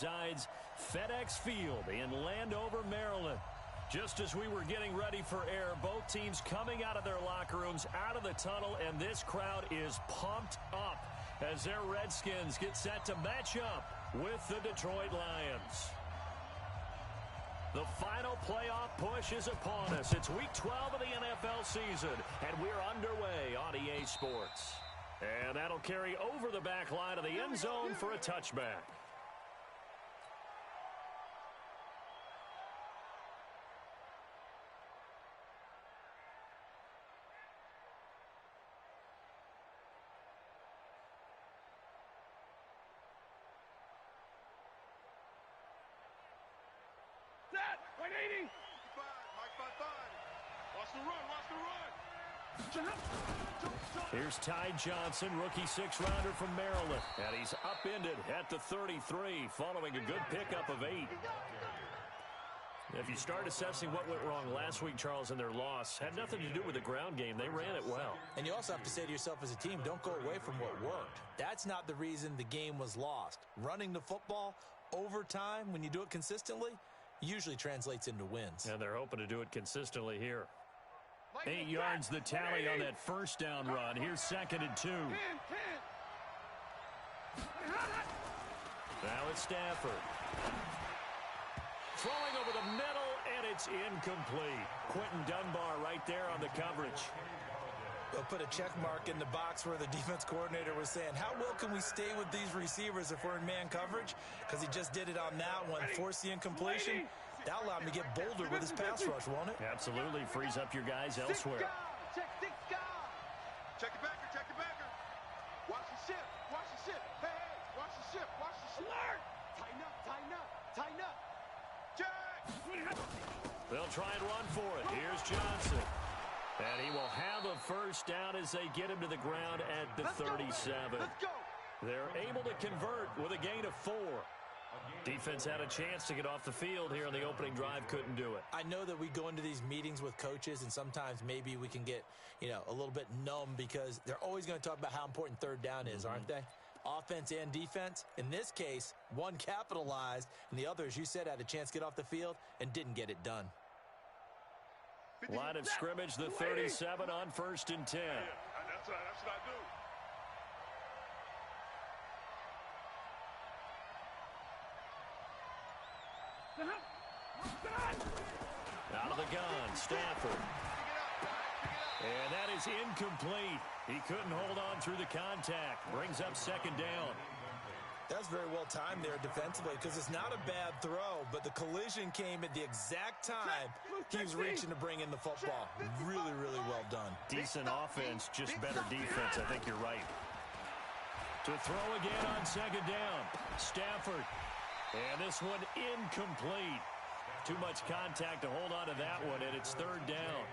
resides FedEx Field in Landover, Maryland. Just as we were getting ready for air, both teams coming out of their locker rooms, out of the tunnel, and this crowd is pumped up as their Redskins get set to match up with the Detroit Lions. The final playoff push is upon us. It's Week 12 of the NFL season, and we're underway on EA Sports. And that'll carry over the back line of the end zone for a touchback. White 80. Mike 5. Watch the run. Here's Ty Johnson, rookie six-rounder from Maryland. And he's upended at the 33 following a good pickup of 8. If you start assessing what went wrong last week, Charles, in their loss, had nothing to do with the ground game. They ran it well. And you also have to say to yourself as a team, don't go away from what worked. That's not the reason the game was lost. Running the football over time, when you do it consistently, usually translates into wins. And they're hoping to do it consistently here. 8 yards the tally on that first down run. Here's 2nd and 2. Now it's Stafford. Throwing over the middle, and it's incomplete. Quentin Dunbar right there on the coverage. They'll put a check mark in the box where the defense coordinator was saying, how well can we stay with these receivers if we're in man coverage? Because he just did it on that one, forced the incompletion. That'll allow him to get bolder with his pass rush, won't it? Absolutely. Frees up your guys elsewhere. Check the backer. Watch the ship. Hey, watch the ship. Alert! Tighten up. Jack! They'll try and run for it. Here's Johnson. And he will have a first down as they get him to the ground at the 37. Let's go. They're able to convert with a gain of 4. Defense had a chance to get off the field here on the opening drive, couldn't do it. I know that we go into these meetings with coaches, and sometimes maybe we can get, a little bit numb because they're always going to talk about how important third down is, aren't they? Offense and defense. In this case, one capitalized, and the other, as you said, had a chance to get off the field and didn't get it done. Line of scrimmage, the 37 on 1st and 10. Yeah, that's what I do. Out of the gun, Stafford. And that is incomplete. He couldn't hold on through the contact. Brings up 2nd down. That's very well timed there defensively because it's not a bad throw, but the collision came at the exact time he was reaching to bring in the football. Really, really well done. Decent offense, just better defense. I think you're right. To throw again on 2nd down, Stafford. And this one incomplete. Too much contact to hold on to that one, and it's 3rd down.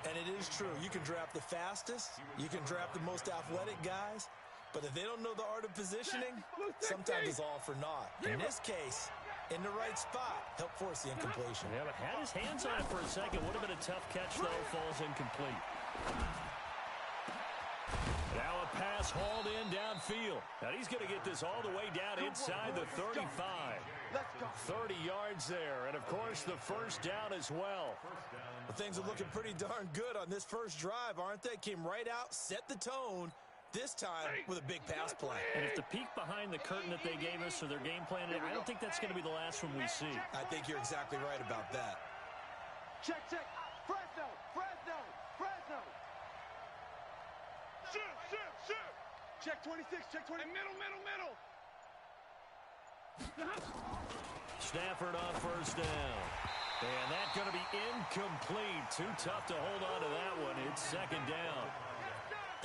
And it is true. You can draft the fastest. You can draft the most athletic guys. But if they don't know the art of positioning, sometimes it's all for naught. In this case, in the right spot, helped force the incompletion. Yeah, but had his hands on it for a second. Would have been a tough catch, though. Falls incomplete. Now a pass hauled in downfield. Now he's going to get this all the way down inside the 35. 30 yards there. And, of course, the first down as well. Well, things are looking pretty darn good on this first drive, aren't they? Came right out, set the tone. This time with a big pass play. And if the peek behind the curtain that they gave us or their game plan, I don't think that's going to be the last one we see. I think you're exactly right about that. Check. Fresno. Shoot. Check 26. Check 20. Middle. Stafford on first down. And that's going to be incomplete. Too tough to hold on to that one. It's 2nd down.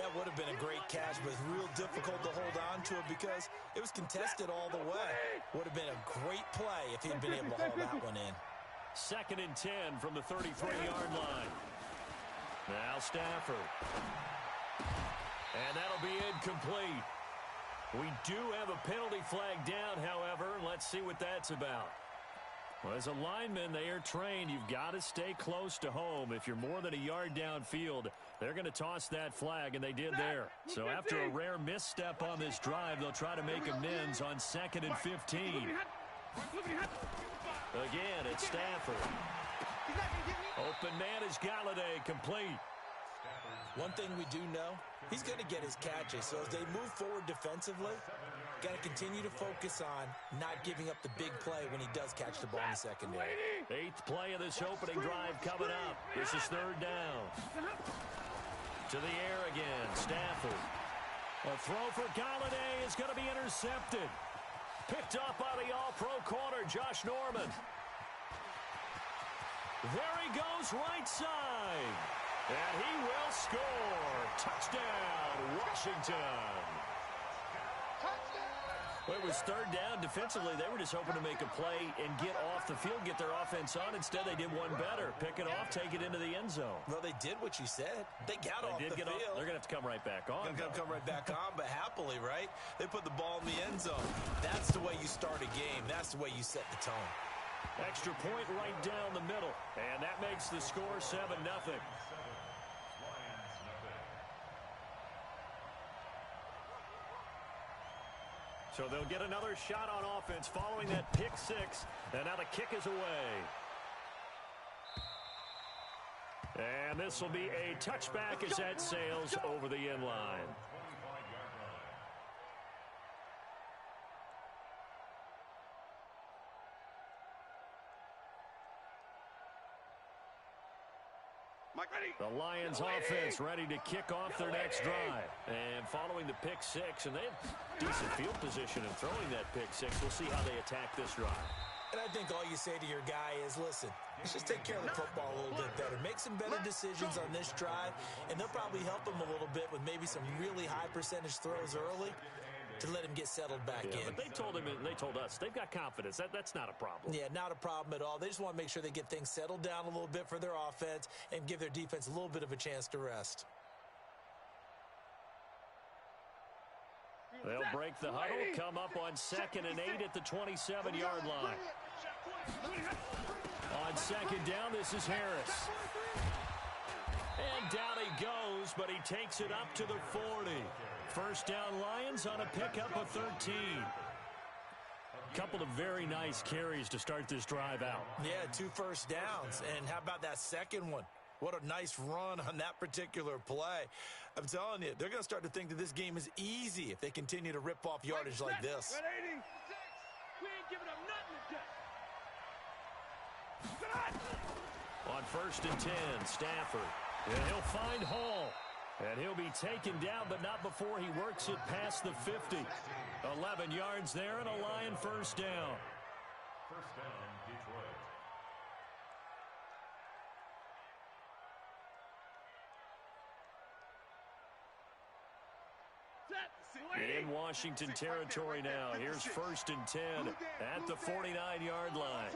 That would have been a great catch, but it's real difficult to hold on to it because it was contested all the way. Would have been a great play if he'd been able to haul that one in. 2nd and 10 from the 33-yard line. Now Stafford. And that'll be incomplete. We do have a penalty flag down, however. Let's see what that's about. Well, as a lineman, they are trained. You've got to stay close to home. If you're more than a yard downfield, they're going to toss that flag, and they did there. So after a rare misstep on this drive, they'll try to make amends on 2nd and 15. Again, it's Stafford. Open man is Galladay, complete. One thing we do know, he's going to get his catches. So as they move forward defensively, got to continue to focus on not giving up the big play when he does catch the ball in the secondary. 8th play of this opening drive coming up. This is 3rd down. To the air again, Stafford. A throw for Galladay is going to be intercepted. Picked up by the all-pro corner, Josh Norman. There he goes, right side. And he will score. Touchdown, Washington. Well, it was 3rd down. Defensively, they were just hoping to make a play and get off the field, get their offense on. Instead, they did one better. Pick it off, take it into the end zone. Well, they did what you said. They got off the field. They're going to have to come right back on. They're going to come right back on, but happily, right? They put the ball in the end zone. That's the way you start a game. That's the way you set the tone. Extra point right down the middle. And that makes the score 7-0. So they'll get another shot on offense following that pick 6. And now the kick is away. And this will be a touchback as that sails over the end line. The Lions offense ready to kick off their next drive. And following the pick 6, and they have decent field position in throwing that pick 6. We'll see how they attack this drive. And I think all you say to your guy is, listen, let's just take care of the football a little bit better. Make some better decisions on this drive, and they'll probably help him a little bit with maybe some really high percentage throws early to let him get settled back in. But they told him, and they told us, they've got confidence. That's not a problem. Yeah, not a problem at all. They just want to make sure they get things settled down a little bit for their offense and give their defense a little bit of a chance to rest. They'll break the huddle, come up on 2nd and 8 at the 27-yard line. On 2nd down, this is Harris. And down he goes, but he takes it up to the 40. First down Lions on a pickup of 13. Couple of very nice carries to start this drive out. Yeah, 2 first downs. And how about that second one? What a nice run on that particular play. I'm telling you, they're going to start to think that this game is easy if they continue to rip off yardage like this. We ain't giving up nothing to On 1st and 10, Stafford. And he'll find Hall. And he'll be taken down, but not before he works it past the 50. 11 yards there and a Lion first down. First down, Detroit. In Washington territory now. Here's 1st and 10 at the 49-yard line.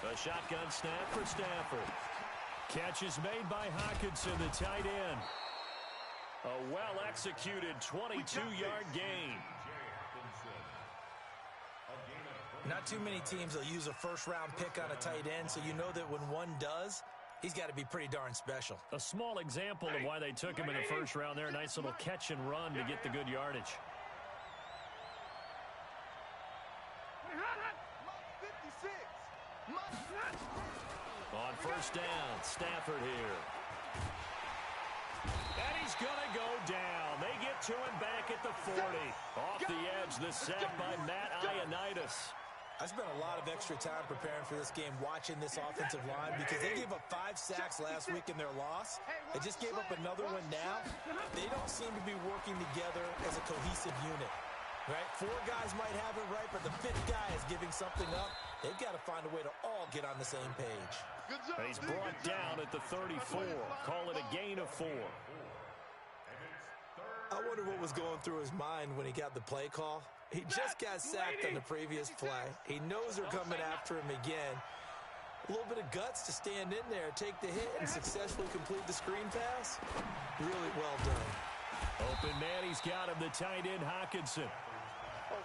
A shotgun snap for Stafford. Catch is made by Hockenson, the tight end. A well-executed 22-yard gain. Not too many teams will use a first-round pick on a tight end, so you know that when one does, he's got to be pretty darn special. A small example of why they took him in the first round there. A nice little catch and run to get the good yardage. On first down, Stafford here. And he's going to go down. They get to him back at the 40. Off the edge, the sack by Matt Ioannidis. I spent a lot of extra time preparing for this game, watching this offensive line, because they gave up 5 sacks last week in their loss. They just gave up another one now. They don't seem to be working together as a cohesive unit, right? 4 guys might have it right, but the 5th guy is giving something up. They've got to find a way to all get on the same page. And he's brought down at the 34. Call it a gain of 4. I wonder what was going through his mind when he got the play call. He just got sacked on the previous play. He knows they're coming after him again. A little bit of guts to stand in there, take the hit, and successfully complete the screen pass. Really well done. Open man, he's got him, the tight end, Hockenson.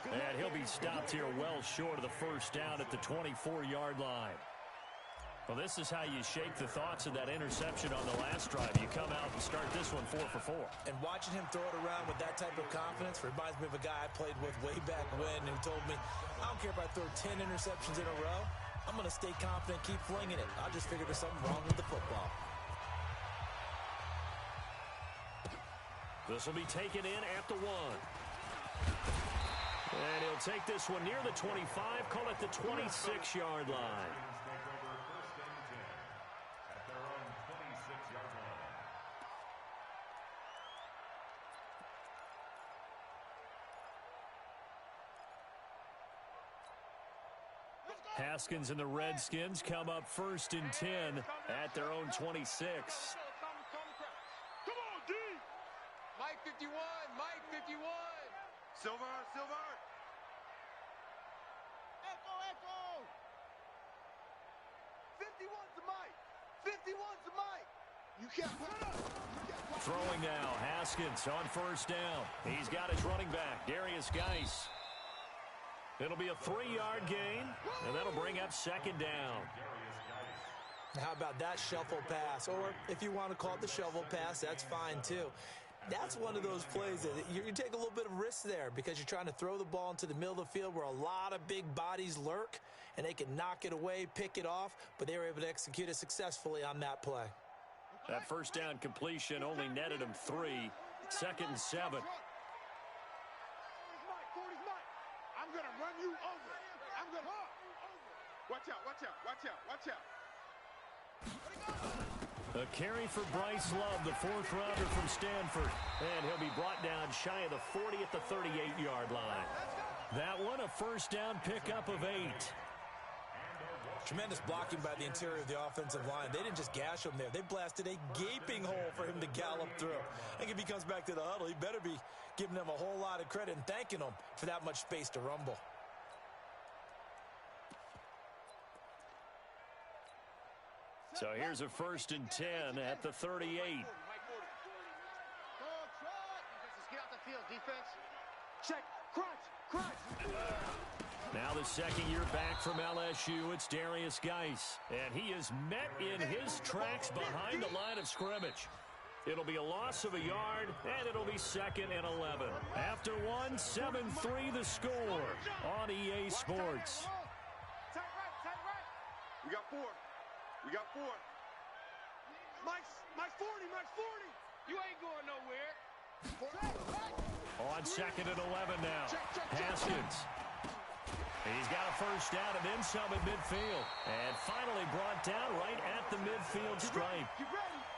And he'll be stopped here well short of the first down at the 24-yard line. Well, this is how you shake the thoughts of that interception on the last drive. You come out and start this one 4 for 4. And watching him throw it around with that type of confidence reminds me of a guy I played with way back when who told me, I don't care if I throw 10 interceptions in a row. I'm going to stay confident, keep flinging it. I just figured there's something wrong with the football. This will be taken in at the 1. And he'll take this one near the 25, call it the 26-yard line. Haskins and the Redskins come up 1st and 10 at their own 26. Come on, D! Mike 51, Mike 51. Silver, Silver. Echo. 51's the Mike. 51's the Mike. You can't put it up. Throwing now, Haskins on 1st down. He's got his running back, Darius Geis. It'll be a 3-yard gain, and that'll bring up 2nd down. How about that shuffle pass? Or if you want to call it the shovel pass, that's fine too. That's one of those plays that you take a little bit of risk there because you're trying to throw the ball into the middle of the field where a lot of big bodies lurk, and they can knock it away, pick it off, but they were able to execute it successfully on that play. That 1st down completion only netted him 3. 2nd and 7. I'm going to run you over. I'm going to... Watch out, watch out, watch out, watch out. A carry for Bryce Love, the 4th rounder from Stanford. And he'll be brought down shy of the 40 at the 38-yard line. That one a 1st down pickup of 8. Tremendous blocking by the interior of the offensive line. They didn't just gash him there. They blasted a gaping hole for him to gallop through. I think if he comes back to the huddle, he better be giving them a whole lot of credit and thanking them for that much space to rumble. So here's a 1st and 10 at the 38. Let's get off the field, defense. Check, crunch. Now the 2nd year back from LSU, it's Darius Geis. And he is met in his tracks behind the line of scrimmage. It'll be a loss of a yard, and it'll be 2nd and 11. After 1, 7-3 the score on EA Sports. Tight right. We got 4. Mike's 40. You ain't going nowhere. On 2nd and 11 now. Haskins. He's got a 1st down and then some at midfield. And finally brought down right at the midfield stripe.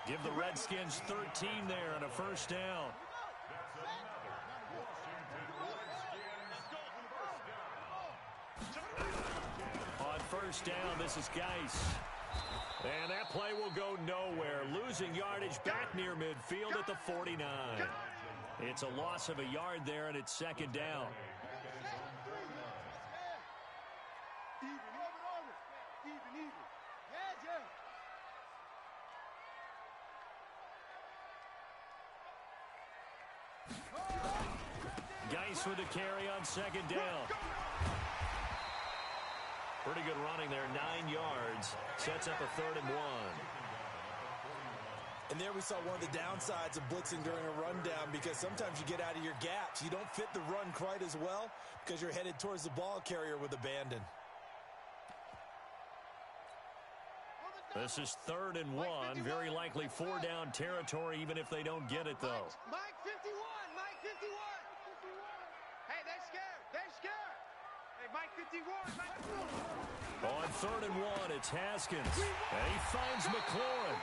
Give the Redskins 13 there and a 1st down. On 1st down, this is Geis. And that play will go nowhere. Losing yardage back near midfield at the 49. It's a loss of a yard there, and it's 2nd down. Even. Geis with a carry on 2nd down. Pretty good running there, 9 yards. Sets up a 3rd and 1. And there we saw one of the downsides of blitzing during a rundown because sometimes you get out of your gaps. You don't fit the run quite as well because you're headed towards the ball carrier with abandon. This is 3rd and 1. Very likely 4-down territory even if they don't get it, though. Mike 51. Hey, they're scared. Hey, Mike 51. On 3rd and 1, it's Haskins. And he finds McLaurin.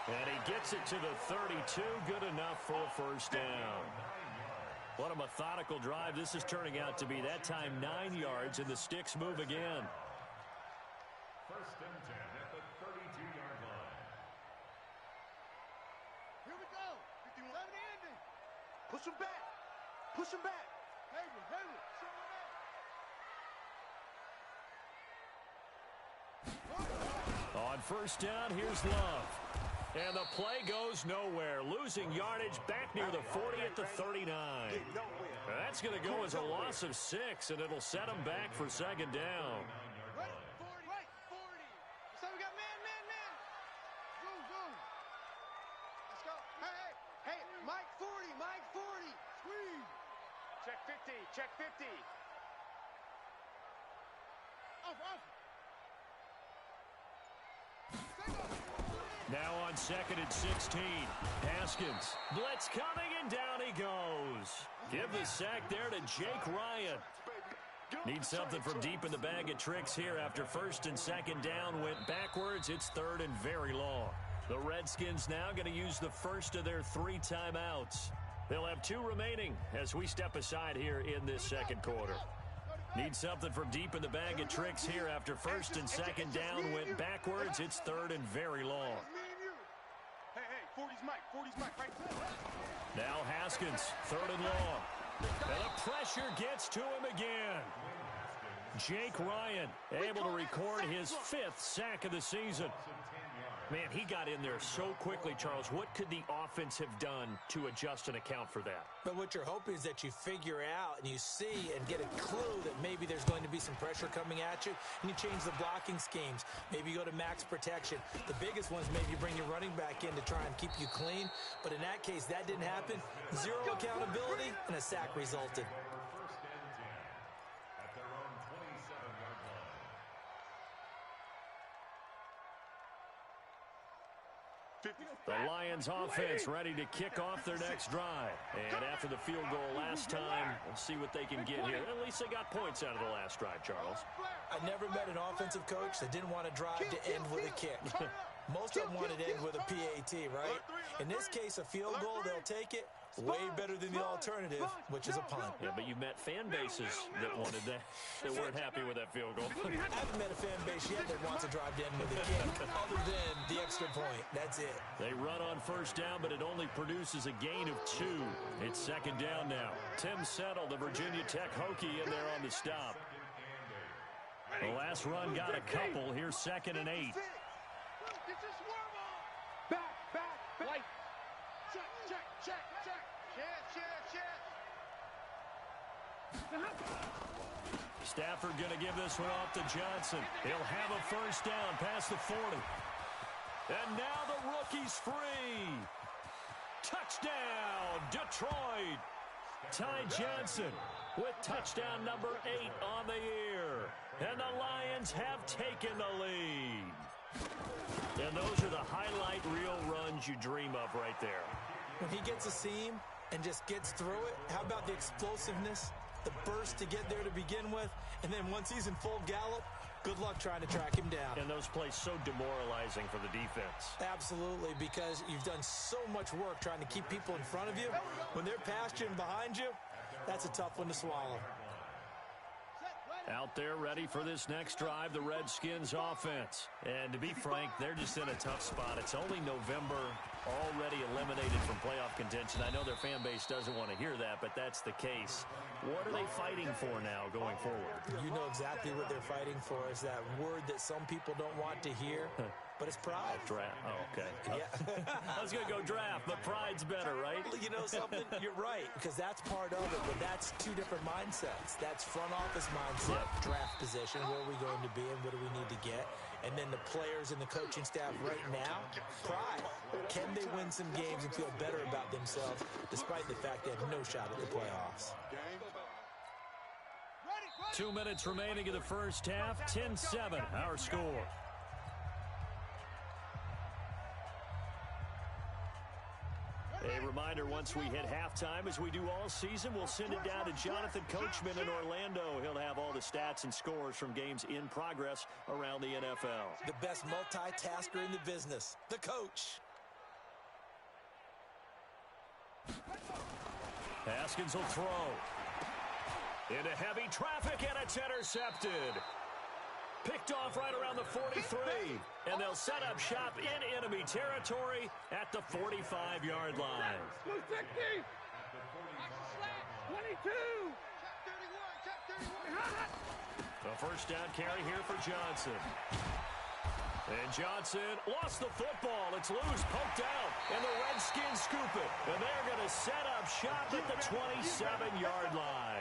And he gets it to the 32. Good enough for a 1st down. What a methodical drive this is turning out to be. That time 9 yards, and the sticks move again. 1st and 10 at the 32-yard line. Here we go. 51. Andy. Push him back. Hayward. On 1st down, here's Love. And the play goes nowhere. Losing yardage back near the 40 at the 39. That That's going to go as a loss of 6, and it'll set them back for second down. Right, 40. Right, 40. So we got man. Boom. Let's go. Hey, Mike 40. Squeeze. Check 50. Off. Now on 2nd and 16. Haskins. Blitz coming, and down he goes. Give the sack there to Jake Ryan. Needs something from deep in the bag of tricks here after 1st and 2nd down went backwards. It's 3rd and very long. The Redskins now going to use the first of their 3 timeouts. They'll have 2 remaining as we step aside here in this second quarter. Need something from deep in the bag of tricks here after 1st and 2nd down went backwards. It's 3rd and very long. Hey, 40's Mike, right there. Now Haskins, 3rd and long. And the pressure gets to him again. Jake Ryan able to record his 5th sack of the season. Man, he got in there so quickly, Charles. What could the offense have done to adjust and account for that? But what you're hoping is that you figure out and you see and get a clue that maybe there's going to be some pressure coming at you, and you change the blocking schemes. Maybe you go to max protection. The biggest ones, maybe you bring your running back in to try and keep you clean. But in that case, that didn't happen. 0 accountability, and a sack resulted. The Lions offense ready to kick off their next drive. And after the field goal last time, we'll see what they can get here. At least they got points out of the last drive, Charles. I never met an offensive coach that didn't want to drive to end with a kick. Most of them wanted to end with a PAT, right? In this case, a field goal, they'll take it. Way better than the alternative, which is a punt. Yeah, but you met fan bases that wanted that, that weren't happy with that field goal. I haven't met a fan base yet that wants to drive to end with a kick, other than the extra point. That's it. They run on 1st down, but it only produces a gain of 2. It's 2nd down now. Tim Settle, the Virginia Tech Hokie, in there on the stop. The last run got a couple. Here's 2nd and 8. Back. White. Check. Stafford going to give this one off to Johnson. He'll have a 1st down past the 40. And now the rookie's free. Touchdown, Detroit. Ty Johnson with touchdown number 8 on the year. And the Lions have taken the lead. And those are the highlight reel runs you dream of right there. When he gets a seam and just gets through it, how about the explosiveness, the burst to get there to begin with, and then once he's in full gallop, good luck trying to track him down. And those plays so demoralizing for the defense. Absolutely, because you've done so much work trying to keep people in front of you. When they're past you and behind you, that's a tough one to swallow. Out there ready for this next drive, the Redskins offense. And to be frank, they're just in a tough spot. It's only November, already eliminated from playoff contention. I know their fan base doesn't want to hear that, but that's the case. What are they fighting for now going forward? You know exactly what they're fighting for. Is that word that some people don't want to hear, but it's pride. Draft. Oh, okay. Yeah. I was going to go draft, but pride's better, right? You know something? You're right, because that's part of it, but that's 2 different mindsets. That's front office mindset, draft position, where are we going to be and what do we need to get? And then the players and the coaching staff right now, pride. Can they win some games and feel better about themselves despite the fact they have no shot at the playoffs? 2 minutes remaining in the first half, 10-7, our score. A reminder, once we hit halftime, as we do all season, we'll send it down to Jonathan Coachman in Orlando. He'll have all the stats and scores from games in progress around the NFL. The best multitasker in the business, the coach. Haskins will throw. Into heavy traffic, and it's intercepted. Picked off right around the 43. And they'll set up shop in enemy territory at the 45-yard line. 22. The first down carry here for Johnson. And Johnson lost the football. It's loose, poked out, and the Redskins scoop it. And they're going to set up shop at the 27-yard line.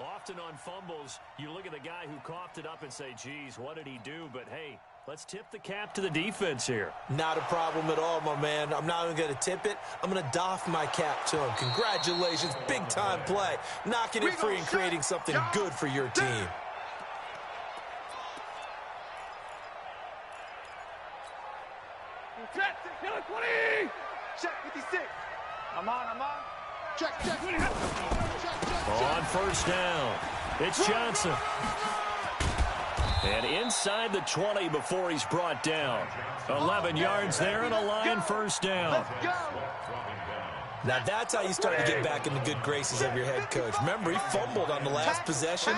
Often on fumbles, you look at the guy who coughed it up and say, geez, what did he do? But, hey, let's tip the cap to the defense here. Not a problem at all, my man. I'm not even going to tip it. I'm going to doff my cap to him. Congratulations. Big-time play. Knocking it free and creating something good for your team. Check, 20. Check, 56. I'm on. Check. On first down, it's Johnson. And inside the 20 before he's brought down. 11 yards there and a line first down. Now that's how you start to get back in the good graces of your head coach. Remember, he fumbled on the last possession.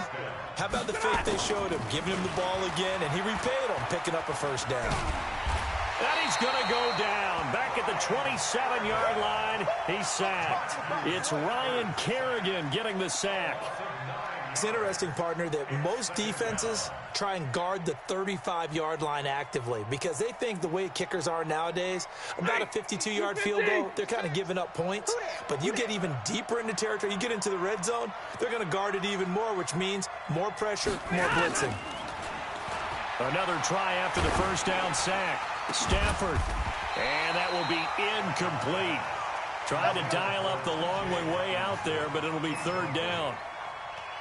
How about the faith they showed him, giving him the ball again, and he repaid him, picking up a first down. And he's going to go down. Back at the 27-yard line, he's sacked. It's Ryan Kerrigan getting the sack. It's interesting, partner, that most defenses try and guard the 35-yard line actively because they think the way kickers are nowadays, about a 52-yard field goal, they're kind of giving up points. But you get even deeper into territory, you get into the red zone, they're going to guard it even more, which means more pressure, more blitzing. Another try after the first down sack. Stafford. And that will be incomplete. Tried to dial up the long way out there, but it'll be third down.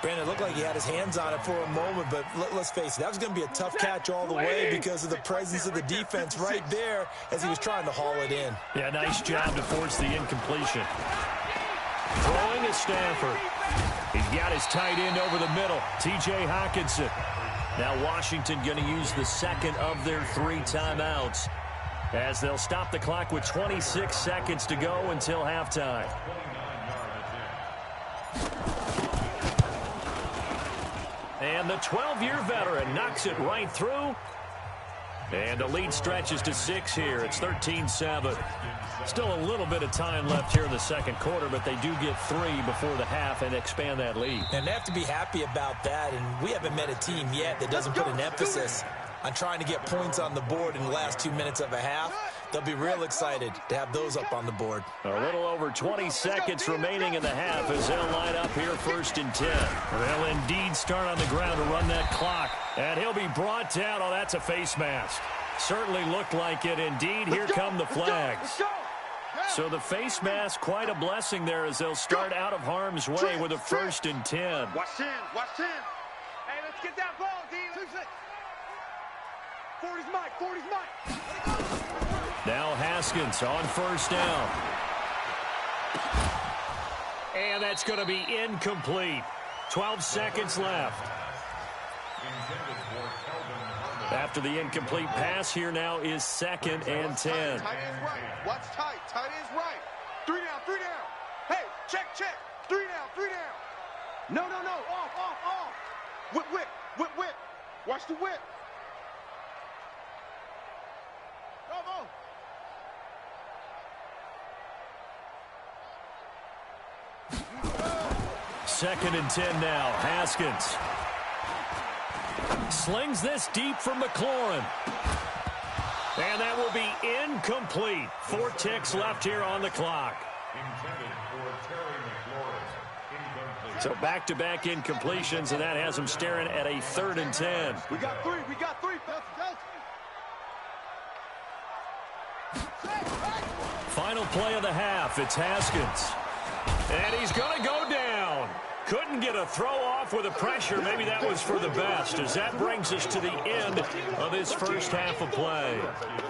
Brandon, it looked like he had his hands on it for a moment, but let's face it, that was going to be a tough catch all the way because of the presence of the defense right there as he was trying to haul it in. Yeah, nice job to force the incompletion. Throwing is Stafford. He's got his tight end over the middle, T.J. Hockenson. Now Washington going to use the second of their 3 timeouts as they'll stop the clock with 26 seconds to go until halftime. And the 12-year veteran knocks it right through. And the lead stretches to 6 here. It's 13-7. Still a little bit of time left here in the second quarter, but they do get 3 before the half and expand that lead. And they have to be happy about that, and we haven't met a team yet that doesn't put an emphasis on trying to get points on the board in the last 2 minutes of a half. They'll be real excited to have those up on the board. A little over 20 seconds remaining in the half as they'll line up here first and 10. They'll indeed start on the ground to run that clock. And he'll be brought down. Oh, that's a face mask. Certainly looked like it. Indeed, here come the flags. So the face mask, quite a blessing there as they'll start out of harm's way with a first and 10. Watch 10. Hey, let's get that ball, D. 40's Mike. Now Haskins on first down. And that's going to be incomplete. 12 seconds left. After the incomplete pass, here now is second and 10. Tight end's right. Watch tight. Tight end's right. 3 down. Hey, check. 3 down. No. Off. Whip. Watch the whip. Go. Second and 10 now. Haskins slings this deep for McLaurin. And that will be incomplete. 4 ticks left here on the clock. So back-to-back incompletions, and that has them staring at a 3rd and 10. We got 3. Final play of the half. It's Haskins. And he's going to go down. Couldn't get a throw off with the pressure. Maybe that was for the best, as that brings us to the end of this first half of play.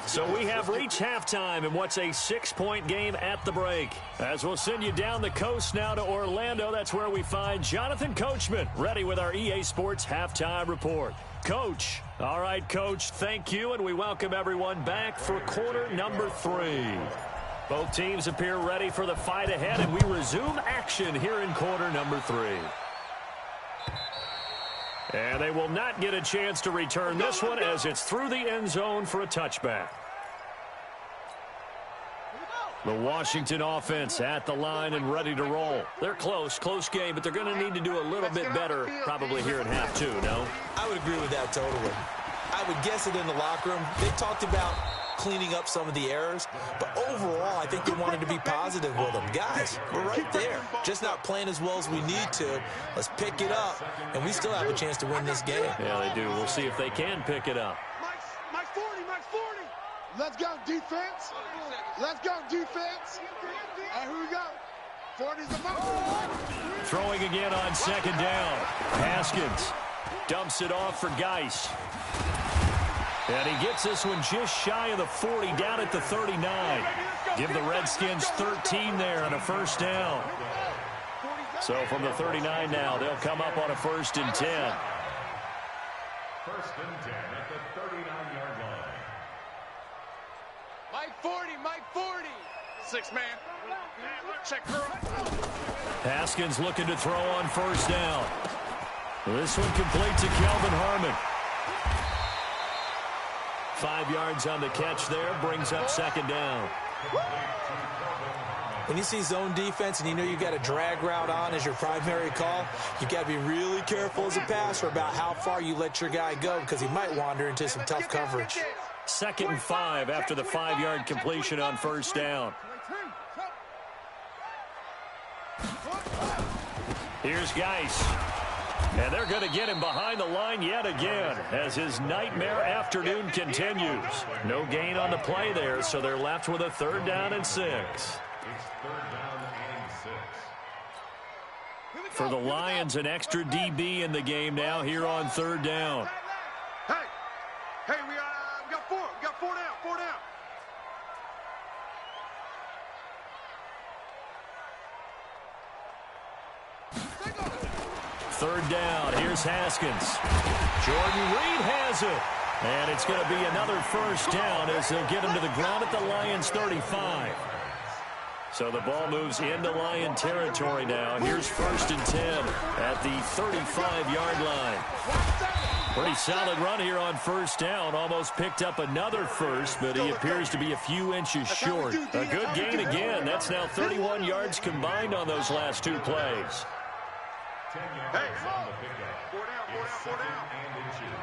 So we have reached halftime in what's a 6-point game at the break. As we'll send you down the coast now to Orlando, that's where we find Jonathan Coachman, ready with our EA Sports Halftime Report. Coach. All right, Coach, thank you, and we welcome everyone back for quarter number 3. Both teams appear ready for the fight ahead, and we resume action here in quarter number 3. And they will not get a chance to return this one as it's through the end zone for a touchback. The Washington offense at the line and ready to roll. They're close game, but they're going to need to do a little bit better probably here in half 2, no? I would agree with that totally. I would guess it in the locker room. They talked about cleaning up some of the errors. But overall, I think they wanted to be positive with them. Guys, we're right there. Just not playing as well as we need to. Let's pick it up, and we still have a chance to win this game. Yeah, they do. We'll see if they can pick it up. Mike's 40, Mike's 40. Let's go, defense. Let's go, defense. And here we go. 40's the most. Throwing again on second down. Haskins dumps it off for Geis. And he gets this one just shy of the 40, down at the 39. Give the Redskins 13 there on a first down. So from the 39 now, they'll come up on a 1st and 10. 1st and 10 at the 39-yard line. Mike 40, Mike 40. 6-man. Check curl. Haskins looking to throw on 1st down. This one complete to Kelvin Harmon. 5 yards on the catch there, brings up 2nd down. When you see zone defense and you know you've got a drag route on as your primary call, you've got to be really careful as a passer about how far you let your guy go because he might wander into some tough coverage. 2nd and 5 after the 5-yard completion on 1st down. Here's Geis. And they're going to get him behind the line yet again as his nightmare afternoon continues. No gain on the play there, so they're left with a 3rd down and 6. It's 3rd down and 6. For the Lions, an extra DB in the game now here on 3rd down. Hey, we got 4. We got 4 down. 4 down. 3rd down. Here's Haskins. Jordan Reed has it. And it's going to be another 1st down as they'll get him to the ground at the Lions 35. So the ball moves into Lion territory now. Here's 1st and 10 at the 35-yard line. Pretty solid run here on 1st down. Almost picked up another first, but he appears to be a few inches short. A good gain again. That's now 31 yards combined on those last 2 plays. 10 yards on the pickup. 4 down. And inches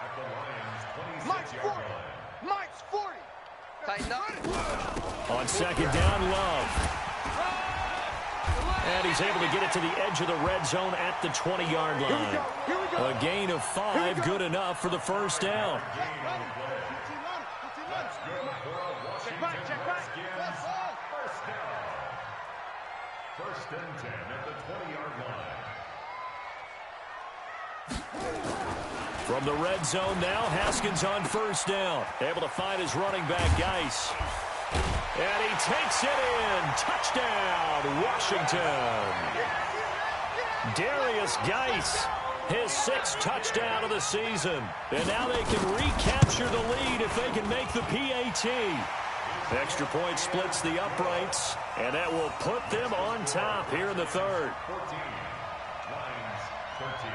at the Lions' 26-yard line. Mike's 40. Tighten up. On 2nd down, Love. And he's able to get it to the edge of the red zone at the 20-yard line. A gain of 5, good enough for the 1st down. That's good for a Washington Redskins 1st down. 1st and 10 at the 20-yard line. From the red zone now, Haskins on 1st down. Able to find his running back, Geis. And he takes it in. Touchdown, Washington. Darius Geis, his 6th touchdown of the season. And now they can recapture the lead if they can make the PAT. Extra point splits the uprights, and that will put them on top here in the 3rd. 14. Lions 13.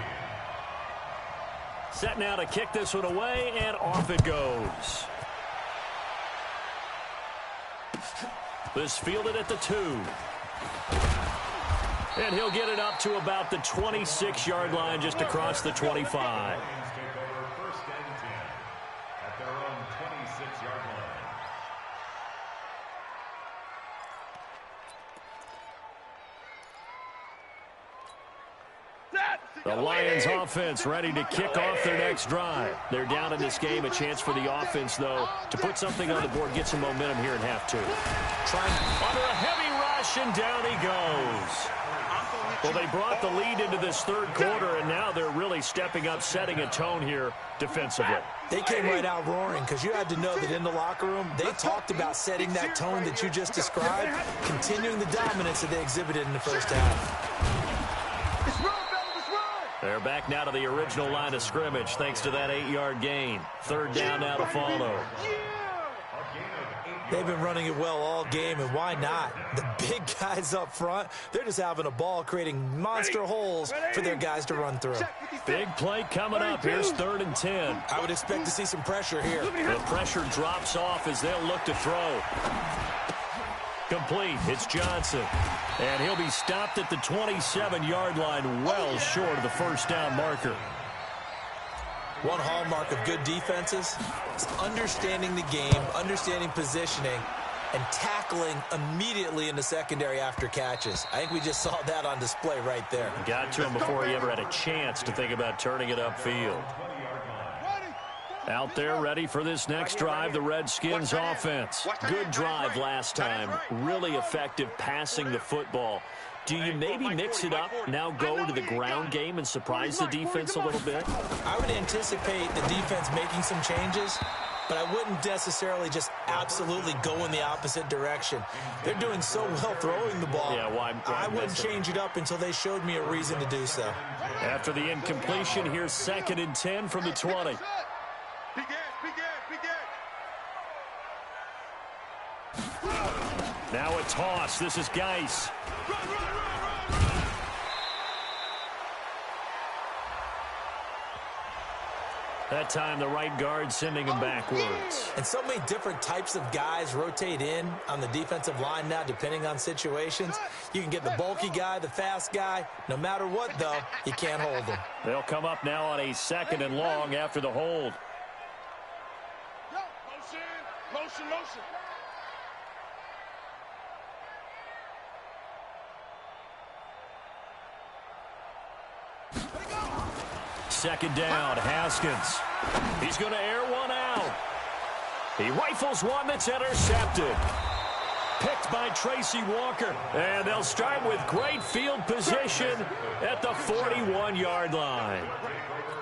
Set now to kick this one away, and off it goes. This fielded at the 2. And he'll get it up to about the 26-yard line just across the 25. Lions take over 1st and 10 at their own 26-yard line. The Lions offense ready to kick off their next drive. They're down in this game. A chance for the offense, though, to put something on the board, get some momentum here in half 2. Trying under a heavy rush, and down he goes. Well, they brought the lead into this 3rd quarter, and now they're really stepping up, setting a tone here defensively. They came right out roaring because you had to know that in the locker room, they talked about setting that tone that you just described, continuing the dominance that they exhibited in the 1st half. They're back now to the original line of scrimmage thanks to that 8-yard gain. 3rd down now to follow. They've been running it well all game, and why not? The big guys up front, they're just having a ball, creating monster holes for their guys to run through. Big play coming up. Here's 3rd and 10. I would expect to see some pressure here. The pressure drops off as they'll look to throw. Complete. It's Johnson. And he'll be stopped at the 27-yard line, well short of the 1st down marker. One hallmark of good defenses is understanding the game, understanding positioning, and tackling immediately in the secondary after catches. I think we just saw that on display right there. Got to him before he ever had a chance to think about turning it upfield. Out there ready for this next drive, the Redskins offense. Good drive last time. Really effective passing the football. Do you maybe mix it up, now go to the ground game and surprise the defense a little bit? I would anticipate the defense making some changes, but I wouldn't necessarily just absolutely go in the opposite direction. They're doing so well throwing the ball. Yeah, why I wouldn't change it up until they showed me a reason to do so. After the incompletion, here's 2nd and 10 from the 20. Now a toss. This is Geis. That time the right guard sending him backwards. And so many different types of guys rotate in on the defensive line now depending on situations. You can get the bulky guy, the fast guy. No matter what, though, you can't hold him. They'll come up now on a 2nd and long after the hold. Motion. Second down, Haskins. He's going to air one out. He rifles one that's intercepted. Picked by Tracy Walker. And they'll start with great field position at the 41-yard line.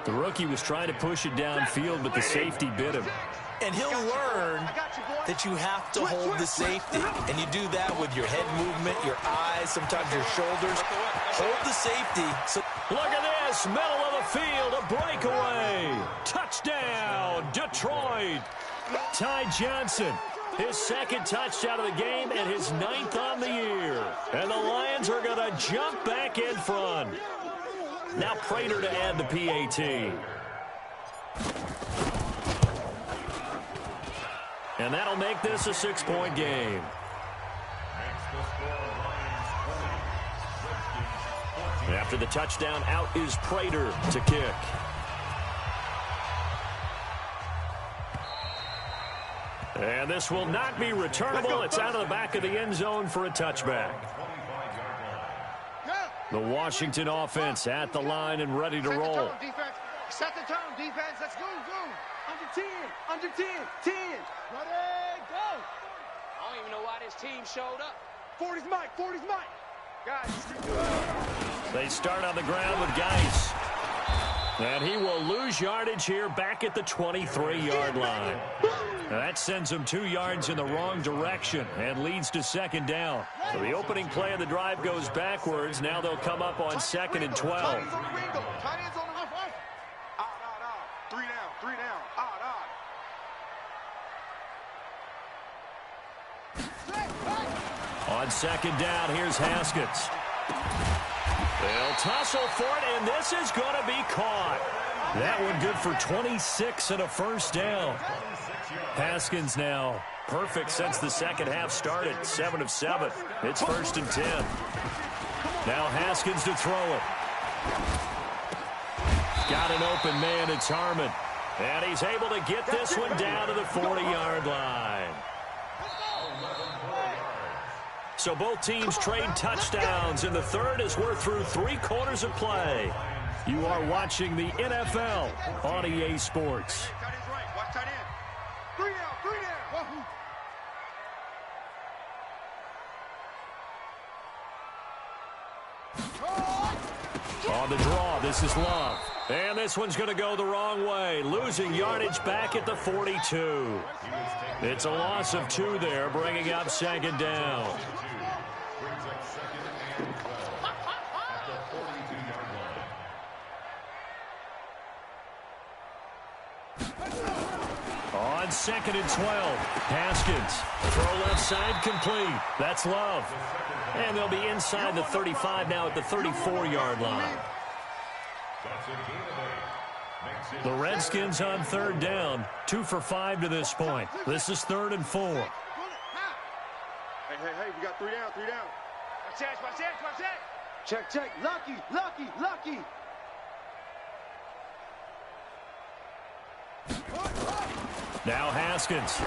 The rookie was trying to push it downfield, but the safety bit him. And he'll learn that you have to hold the safety. And you do that with your head movement, your eyes, sometimes your shoulders. Hold the safety. Look at this, middle of the field, a breakaway. Touchdown, Detroit. Ty Johnson, his 2nd touchdown of the game and his 9th on the year. And the Lions are going to jump back in front. Now Prater to add the PAT. And that'll make this a 6-point game. After the touchdown, out is Prater to kick. And this will not be returnable. It's out of the back of the end zone for a touchback. The Washington offense at the line and ready to roll. Set the tone, defense. Let's go. Under 10. 10. Ready, go. I don't even know why this team showed up. 40's Mike. Guys. They start on the ground with Geis. And he will lose yardage here back at the 23-yard line. That sends him 2 yards in the wrong direction and leads to 2nd down. So the opening play of the drive goes backwards. Now they'll come up on 2nd and 12. Three down. On 2nd down, here's Haskins. They'll tussle for it, and this is going to be caught. That one good for 26 and a 1st down. Haskins now perfect since the 2nd half started, 7 of 7. It's 1st and 10. Now Haskins to throw it. Got an open man, it's Harmon. And he's able to get this one down to the 40-yard line. So both teams trade touchdowns in the 3rd as we're through 3 quarters of play. You are watching the NFL on EA Sports. Watch tight end. 3 down. On the draw, this is Love. And this one's going to go the wrong way, losing yardage back at the 42. It's a loss of 2 there, bringing up 2nd down. On 2nd and 12, Haskins. Throw left side complete. That's Love. And they'll be inside the 35 now at the 34-yard line. The Redskins on 3rd down, 2 for 5 to this point. This is 3rd and 4. Hey, we got 3 down. Watch that. Check. Lucky. Now Haskins.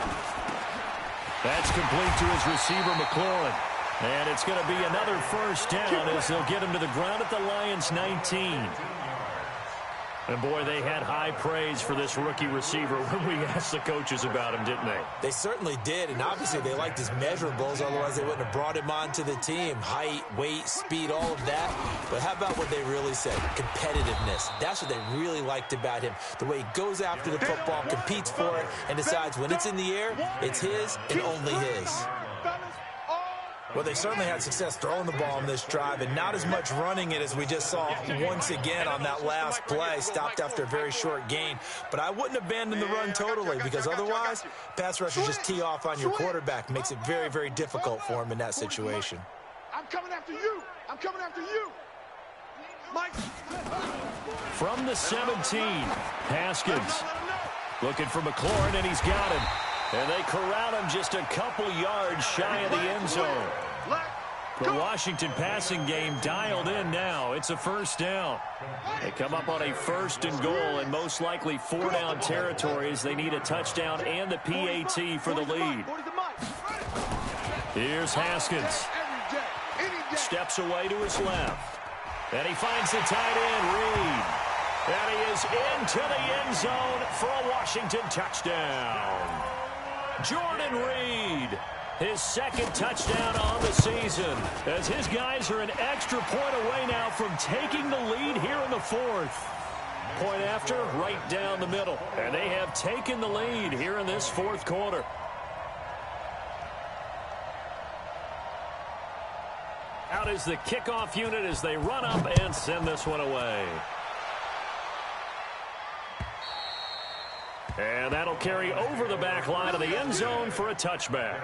That's complete to his receiver, McLaurin. And it's going to be another first down as they'll get him to the ground at the Lions' 19. And, boy, they had high praise for this rookie receiver when we asked the coaches about him, didn't they? They certainly did, and obviously they liked his measurables. Otherwise, they wouldn't have brought him onto the team. Height, weight, speed, all of that. But how about what they really said? Competitiveness. That's what they really liked about him. The way he goes after the football, competes for it, and decides when it's in the air, it's his and only his. Well, they certainly had success throwing the ball in this drive, and not as much running it as we just saw once again on that last play. Stopped after a very short gain. But I wouldn't abandon the run totally, because otherwise, pass rushers just tee off on your quarterback. Makes it very, very difficult for him in that situation. I'm coming after you. I'm coming after you. Mike. From the 17, Haskins looking for McLaurin, and he's got him. And they corral him just a couple yards shy of the end zone. The Washington passing game dialed in now. It's a first down. They come up on a 1st and goal, and most likely 4-down territory as they need a touchdown and the PAT for the lead. Here's Haskins. Steps away to his left. And he finds the tight end, Reed. And he is into the end zone for a Washington touchdown. Jordan Reed, his 2nd touchdown on the season, as his guys are an extra point away now from taking the lead here in the 4th. Point after, right down the middle. And they have taken the lead here in this 4th quarter. Out is the kickoff unit as they run up and send this one away. And that'll carry over the back line of the end zone for a touchback.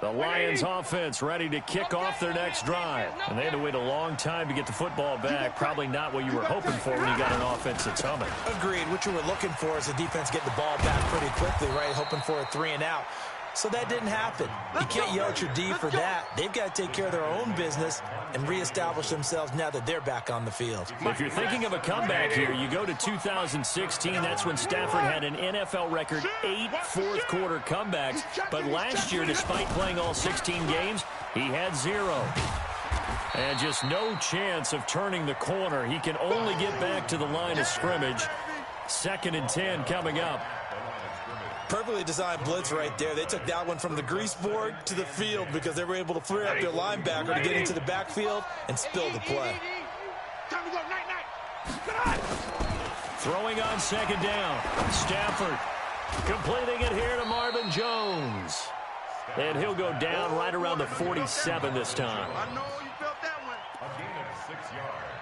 The Lions offense ready to kick off their next drive. And they had to wait a long time to get the football back. Probably not what you were hoping for when you got an offense that's humming. Agreed. What you were looking for is the defense getting the ball back pretty quickly, right? Hoping for a 3-and-out. So that didn't happen. You can't yell at your D for that. They've got to take care of their own business and reestablish themselves now that they're back on the field. If you're thinking of a comeback here, you go to 2016. That's when Stafford had an NFL record 8 fourth-quarter comebacks. But last year, despite playing all 16 games, he had 0. And just no chance of turning the corner. He can only get back to the line of scrimmage. 2nd and 10 coming up. Perfectly designed blitz right there. They took that one from the grease board to the field because they were able to free up their linebacker to get into the backfield and spill the play. Time to go, night. Throwing on 2nd down. Stafford completing it here to Marvin Jones. And he'll go down right around the 47 this time. I know you felt that one. A gain of 6 yards.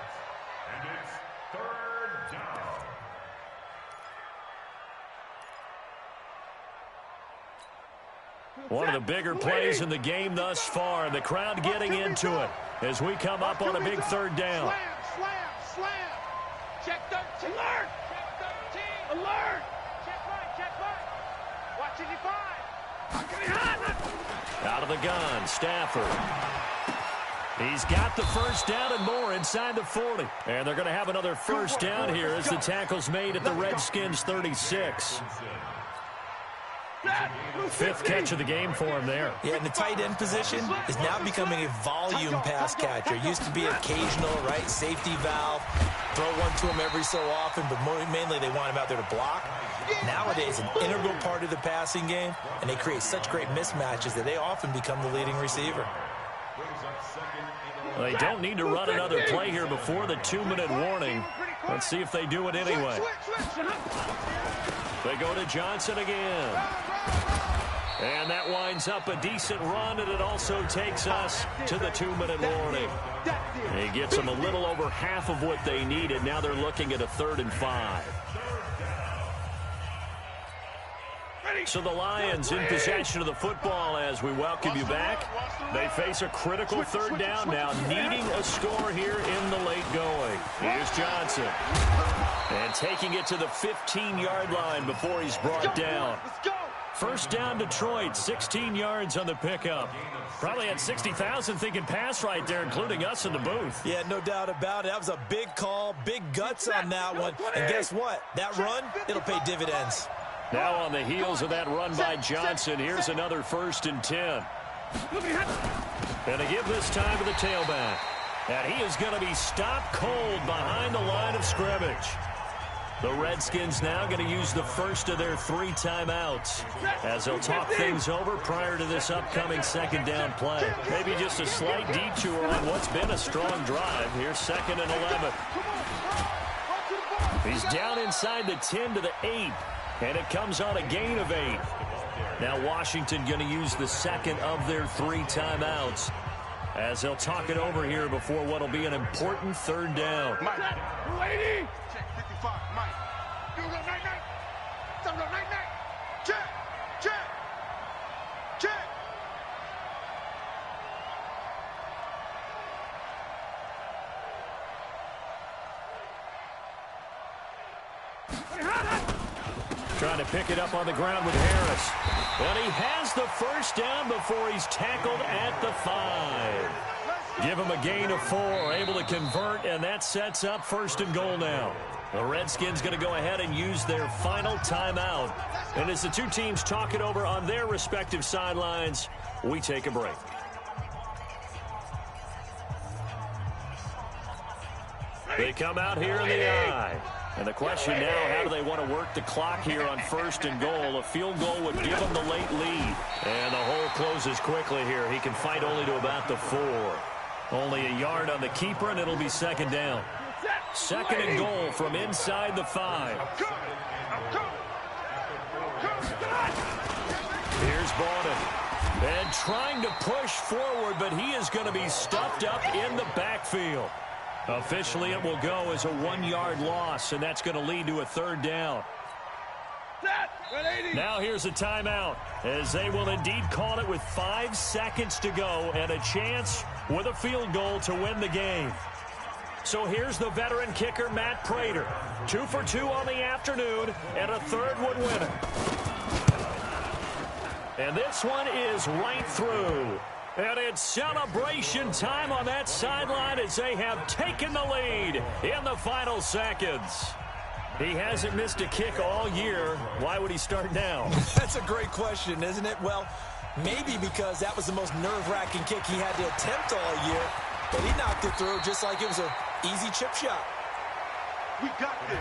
And it's 3rd down. One of the bigger plays in the game thus far, and the crowd getting into it as we come up on a big 3rd down. Slam. Check 13. Alert. Check 13. Alert. Check right. Watch 85. Out of the gun, Stafford. He's got the first down and more inside the 40. And they're going to have another first down here as the tackle's made at the Redskins' 36. 5th catch of the game for him there. Yeah, and the tight end position is now becoming a volume pass catcher. Used to be occasional, right? Safety valve. Throw one to him every so often, but mainly they want him out there to block. Nowadays, an integral part of the passing game, and they create such great mismatches that they often become the leading receiver. They don't need to run another play here before the 2-minute warning. Let's see if they do it anyway. They go to Johnson again. And that winds up a decent run, and it also takes us to the 2-minute warning. He gets them a little over half of what they needed. Now they're looking at a 3rd and 5. So the Lions in possession of the football as we welcome you back. They face a critical 3rd down now, needing a score here in the late going. Here's Johnson. And taking it to the 15-yard line before he's brought down. First down, Detroit, 16 yards on the pickup. Probably had 60,000 thinking pass right there, including us in the booth. Yeah, no doubt about it. That was a big call, big guts on that one. And guess what? That run, it'll pay dividends. Now on the heels of that run by Johnson, here's another 1st and 10. And to give this time to the tailback. And he is going to be stopped cold behind the line of scrimmage. The Redskins now going to use the first of their 3 timeouts as they'll talk things over prior to this upcoming 2nd down play. Maybe just a slight detour on what's been a strong drive. Here's 2nd and 11. He's down inside the 10 to the 8, and it comes on a gain of 8. Now Washington going to use the 2nd of their 3 timeouts as they'll talk it over here before what will be an important 3rd down. Check 55, Mike. Do go night-night. Go night-night. Check. Trying to pick it up on the ground with Harris. And he has the 1st down before he's tackled at the 5. Give him a gain of 4, able to convert, and that sets up 1st and goal now. The Redskins going to go ahead and use their final timeout. And as the 2 teams talk it over on their respective sidelines, we take a break. They come out here in the eye. And the question now, how do they want to work the clock here on 1st and goal? A field goal would give them the late lead. And the hole closes quickly here. He can fight only to about the 4. Only a yard on the keeper, and it'll be 2nd down. 2nd and goal from inside the 5. Here's Bowden. And trying to push forward, but he is going to be stuffed up in the backfield. Officially, it will go as a 1-yard loss, and that's going to lead to a 3rd down. Now here's a timeout, as they will indeed call it with 5 seconds to go and a chance with a field goal to win the game. So here's the veteran kicker, Matt Prater. 2 for 2 on the afternoon, and a 3rd would win it. And this one is right through. And it's celebration time on that sideline as they have taken the lead in the final seconds. He hasn't missed a kick all year. Why would he start now? That's a great question, isn't it? Well, maybe because that was the most nerve-wracking kick he had to attempt all year, but he knocked it through just like it was an easy chip shot. We got this.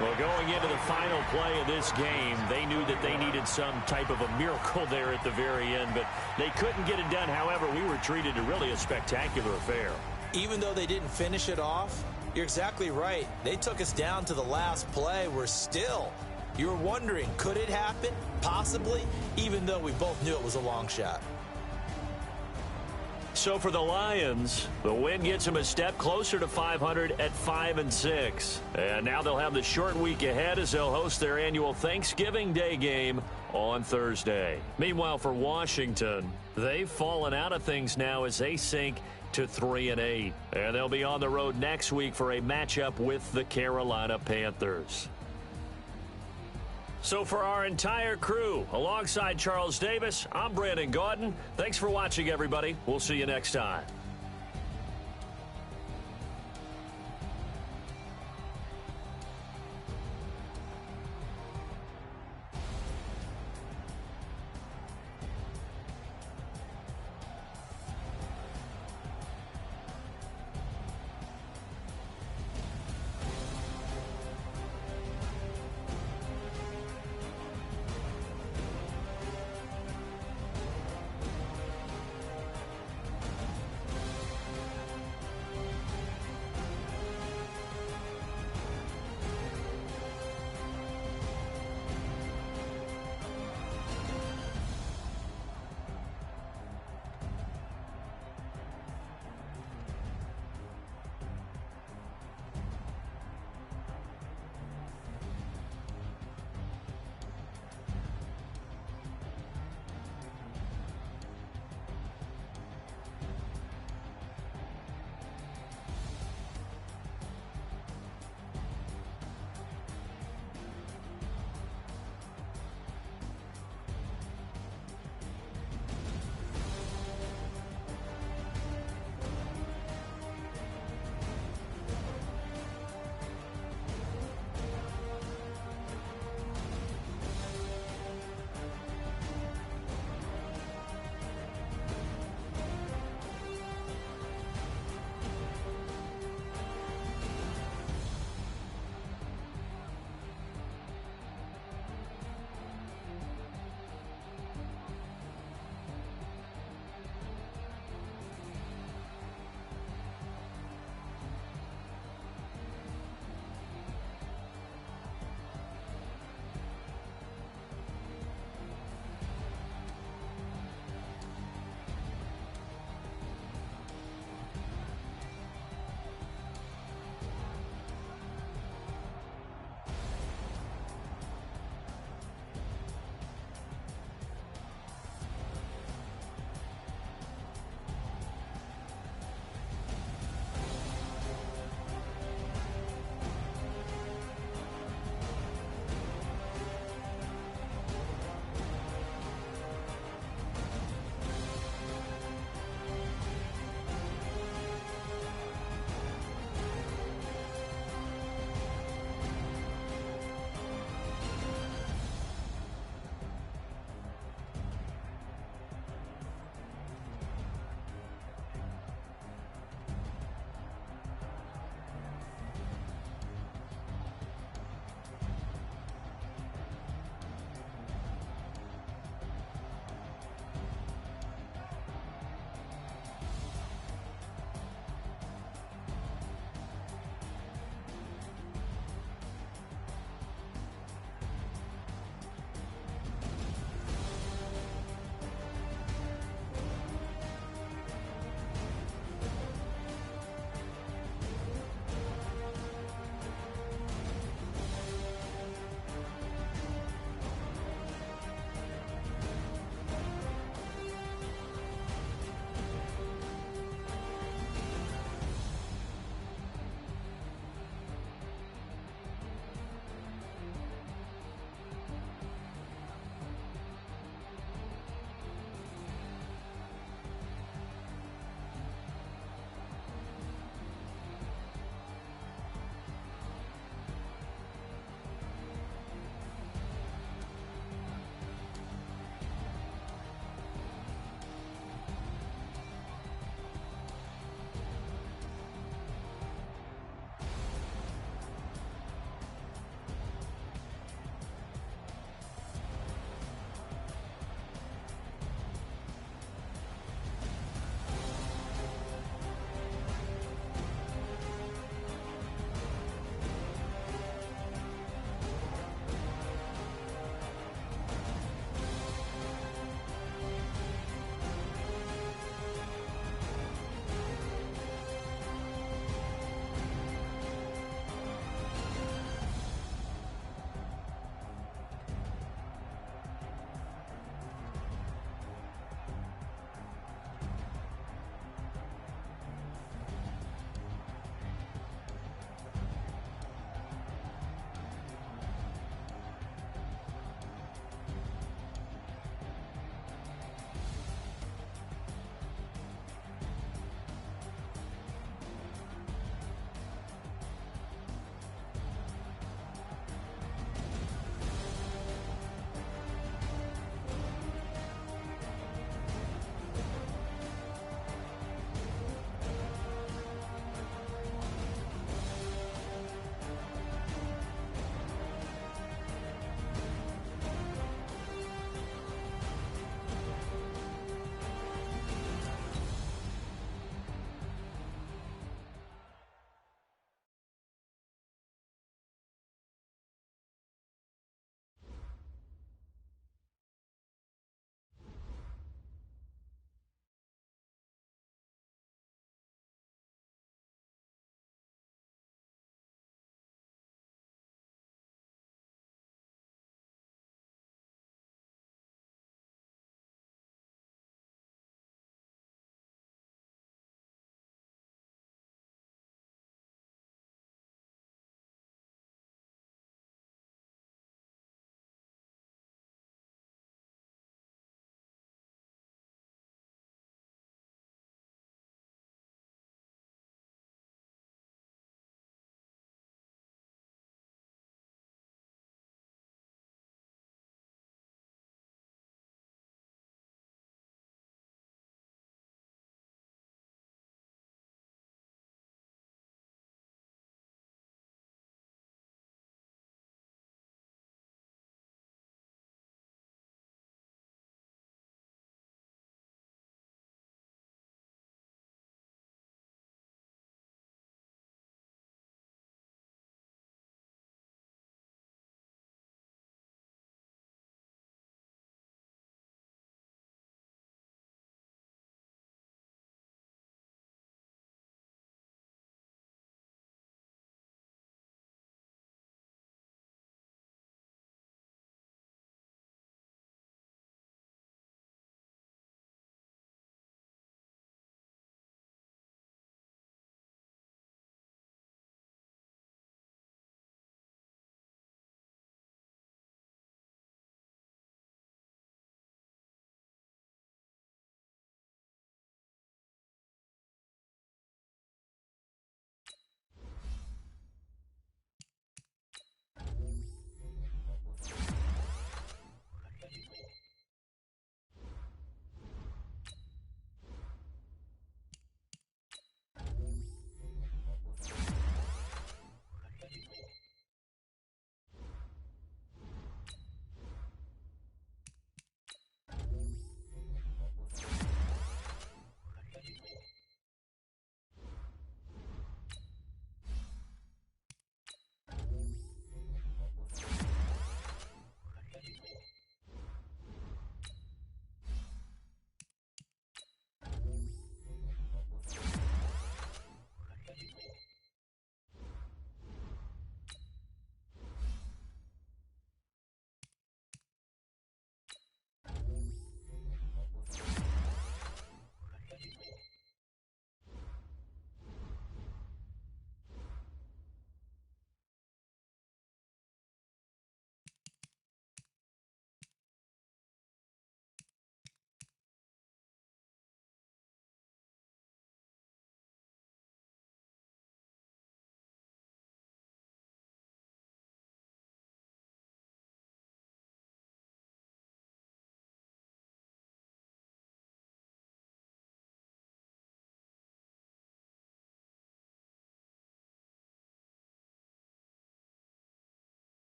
Well, going into the final play of this game, they knew that they needed some type of a miracle there at the very end, but they couldn't get it done. However, we were treated to really a spectacular affair. Even though they didn't finish it off, you're exactly right. They took us down to the last play. We're still, you were wondering, could it happen? Possibly, even though we both knew it was a long shot. So for the Lions, the win gets them a step closer to 500 at 5-6. And now they'll have the short week ahead as they'll host their annual Thanksgiving Day game on Thursday. Meanwhile, for Washington, they've fallen out of things now as they sink to 3-8. And they'll be on the road next week for a matchup with the Carolina Panthers. So for our entire crew, alongside Charles Davis, I'm Brandon Gaudin. Thanks for watching, everybody. We'll see you next time.